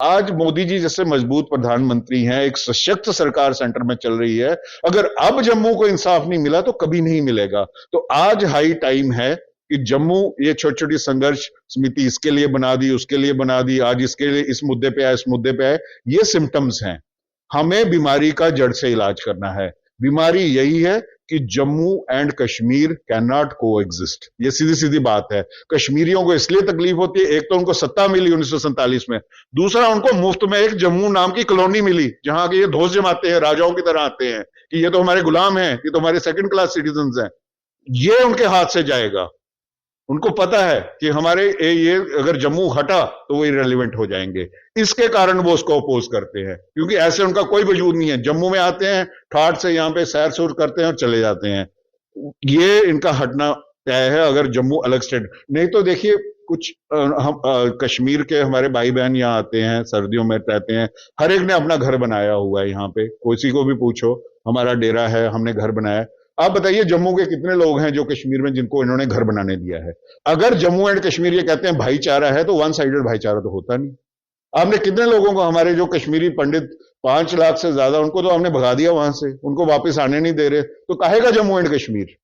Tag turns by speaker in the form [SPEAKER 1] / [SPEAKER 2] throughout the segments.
[SPEAKER 1] आज मोदी जी जैसे मजबूत प्रधानमंत्री हैं, एक सशक्त सरकार सेंटर में चल रही है, अगर अब जम्मू को इंसाफ नहीं मिला तो कभी नहीं मिलेगा। तो आज हाई टाइम है कि जम्मू, ये छोटी छोटी संघर्ष समिति इसके लिए बना दी, उसके लिए बना दी, आज इसके लिए इस मुद्दे पे आए, इस मुद्दे पे आए, ये सिम्टम्स हैं। हमें बीमारी का जड़ से इलाज करना है। बीमारी यही है कि Jammu and Kashmir can not को एग्जिस्ट। ये सीधी सीधी बात है। कश्मीरियों को इसलिए तकलीफ होती है, एक तो उनको सत्ता मिली 1947 में, दूसरा उनको मुफ्त में एक जम्मू नाम की कॉलोनी मिली जहां के ये धोस जमाते हैं, राजाओं की तरह आते हैं कि ये तो हमारे गुलाम हैं, ये तो हमारे सेकंड क्लास सिटीजन हैं। ये उनके हाथ से जाएगा। उनको पता है कि हमारे ये अगर जम्मू हटा तो वो इरेलीवेंट हो जाएंगे। इसके कारण वो उसको अपोज करते हैं, क्योंकि ऐसे उनका कोई वजूद नहीं है। जम्मू में आते हैं, ठाठ से यहां पे सैर सूर करते हैं और चले जाते हैं। ये इनका हटना तय है अगर जम्मू अलग स्टेट नहीं तो। देखिए, कुछ हम कश्मीर के हमारे भाई बहन यहाँ आते हैं, सर्दियों में रहते हैं, हर एक ने अपना घर बनाया हुआ है। यहाँ पे किसी को भी पूछो, हमारा डेरा है, हमने घर बनाया है। आप बताइए जम्मू के कितने लोग हैं जो कश्मीर में जिनको इन्होंने घर बनाने दिया है? अगर जम्मू एंड कश्मीर ये कहते हैं भाईचारा है, तो वन साइडेड भाईचारा तो होता नहीं। आपने कितने लोगों को, हमारे जो कश्मीरी पंडित 5 लाख से ज्यादा, उनको तो हमने भगा दिया वहां से, उनको वापस आने नहीं दे रहे। तो कहेगा जम्मू एंड कश्मीर?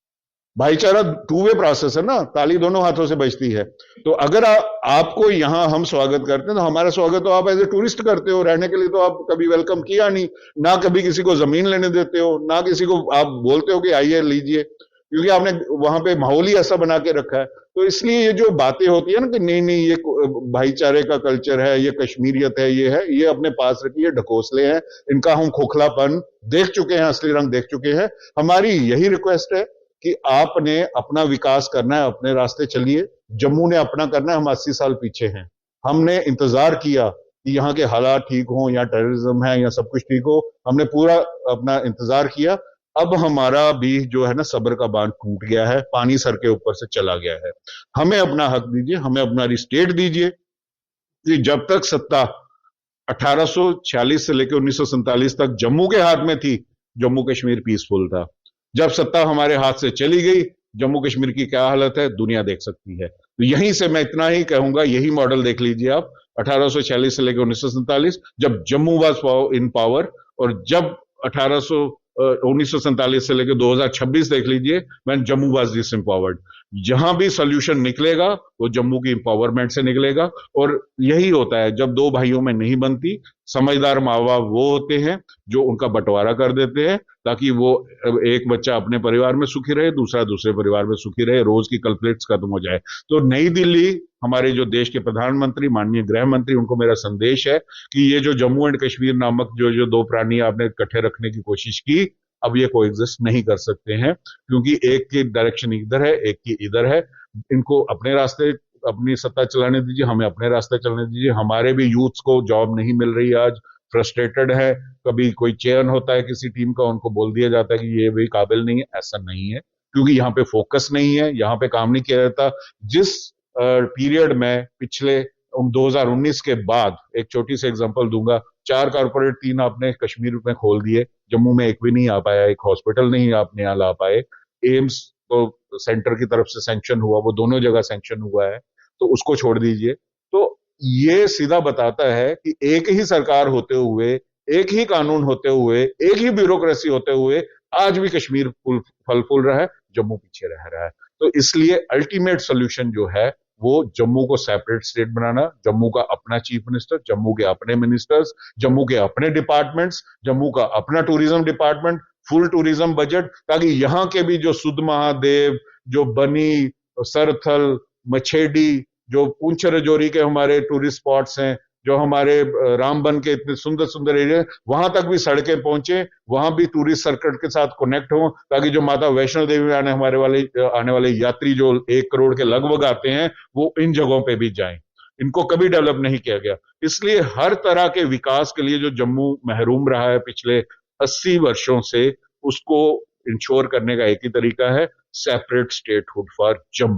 [SPEAKER 1] भाईचारा टू वे प्रोसेस है ना, ताली दोनों हाथों से बजती है। तो अगर आपको यहां हम स्वागत करते हैं, तो हमारा स्वागत तो आप एज ए टूरिस्ट करते हो, रहने के लिए तो आप कभी वेलकम किया नहीं, ना कभी किसी को जमीन लेने देते हो, ना किसी को आप बोलते हो कि आइए लीजिए, क्योंकि आपने वहां पे माहौल ही ऐसा बना के रखा है। तो इसलिए ये जो बातें होती है ना कि नहीं नहीं ये भाईचारे का कल्चर है, ये कश्मीरियत है, ये अपने पास रखिए, ढकोसले हैं, इनका हम खोखलापन देख चुके हैं, असली रंग देख चुके हैं। हमारी यही रिक्वेस्ट है कि आपने अपना विकास करना है, अपने रास्ते चलिए। जम्मू ने अपना करना है, हम 80 साल पीछे हैं। हमने इंतजार किया कि यहाँ के हालात ठीक हों, या टेररिज्म है, या सब कुछ ठीक हो, हमने पूरा अपना इंतजार किया। अब हमारा भी जो है ना, सब्र का बांध टूट गया है, पानी सर के ऊपर से चला गया है। हमें अपना हक दीजिए, हमें अपना स्टेट दीजिए। कि जब तक सत्ता 1846 से लेकर 1947 तक जम्मू के हाथ में थी, जम्मू कश्मीर पीसफुल था। जब सत्ता हमारे हाथ से चली गई, जम्मू कश्मीर की क्या हालत है दुनिया देख सकती है। तो यहीं से मैं इतना ही कहूंगा, यही मॉडल देख लीजिए आप, 1846 से लेकर 1947, जब जम्मू वाज इन पावर, और जब 1947 से लेकर 2026 देख लीजिए, मैं जम्मू वाज डिसएम्पावर्ड। जहां भी सोल्यूशन निकलेगा वो जम्मू की इंपावरमेंट से निकलेगा। और यही होता है जब दो भाइयों में नहीं बनती। समझदार माँ बाप वो होते हैं जो उनका बंटवारा कर देते हैं, ताकि वो एक बच्चा अपने परिवार में सुखी रहे, दूसरा दूसरे परिवार में सुखी रहे, रोज की कन्फ्लिक्ट्स खत्म हो जाए। तो नई दिल्ली, हमारे जो देश के प्रधानमंत्री, माननीय गृह मंत्री, उनको मेरा संदेश है कि ये जो जम्मू एंड कश्मीर नामक जो दो प्राणी आपने इकट्ठे रखने की कोशिश की, अब ये कोएग्जिस्ट नहीं कर सकते हैं, क्योंकि एक की डायरेक्शन इधर है, एक की इधर है। इनको अपने रास्ते, अपनी सत्ता चलाने दीजिए, हमें अपने रास्ते चलने दीजिए। हमारे भी यूथ्स को जॉब नहीं मिल रही, आज फ्रस्ट्रेटेड है। कभी कोई चयन होता है किसी टीम का, उनको बोल दिया जाता है कि ये भी काबिल नहीं है। ऐसा नहीं है, क्योंकि यहाँ पे फोकस नहीं है, यहाँ पे काम नहीं किया जाता। जिस पीरियड में पिछले 2019 के बाद, एक छोटी सी एग्जांपल दूंगा, 4 कारपोरेट 3 आपने कश्मीर में खोल दिए, जम्मू में एक भी नहीं आ पाया, एक हॉस्पिटल नहीं आपने यहाँ ला पाए। एम्स तो सेंटर की तरफ से सैंक्शन हुआ, वो दोनों जगह सैंक्शन हुआ है, तो उसको छोड़ दीजिए। तो ये सीधा बताता है कि एक ही सरकार होते हुए, एक ही कानून होते हुए, एक ही ब्यूरोक्रेसी होते हुए, आज भी कश्मीर फल फूल रहा है, जम्मू पीछे रह रहा है। तो इसलिए अल्टीमेट सोल्यूशन जो है वो जम्मू को सेपरेट स्टेट बनाना, जम्मू का अपना चीफ मिनिस्टर, जम्मू के अपने मिनिस्टर्स, जम्मू के अपने डिपार्टमेंट्स, जम्मू का अपना tourism department, full tourism budget, ताकि यहां के भी जो सुध महादेव, जो बनी, सरथल, मछेडी, जो पूंछ राजौरी के हमारे टूरिस्ट स्पॉट्स हैं, जो हमारे रामबन के इतने सुंदर सुंदर एरिया, वहां तक भी सड़कें पहुंचे, वहां भी टूरिस्ट सर्किट के साथ कनेक्ट हो, ताकि जो माता वैष्णो देवी में आने वाले यात्री जो 1 करोड़ के लगभग आते हैं, वो इन जगहों पे भी जाएं। इनको कभी डेवलप नहीं किया गया। इसलिए हर तरह के विकास के लिए जो जम्मू महरूम रहा है पिछले 80 वर्षों से, उसको इंश्योर करने का एक ही तरीका है, सेपरेट स्टेटहुड फॉर जम्मू।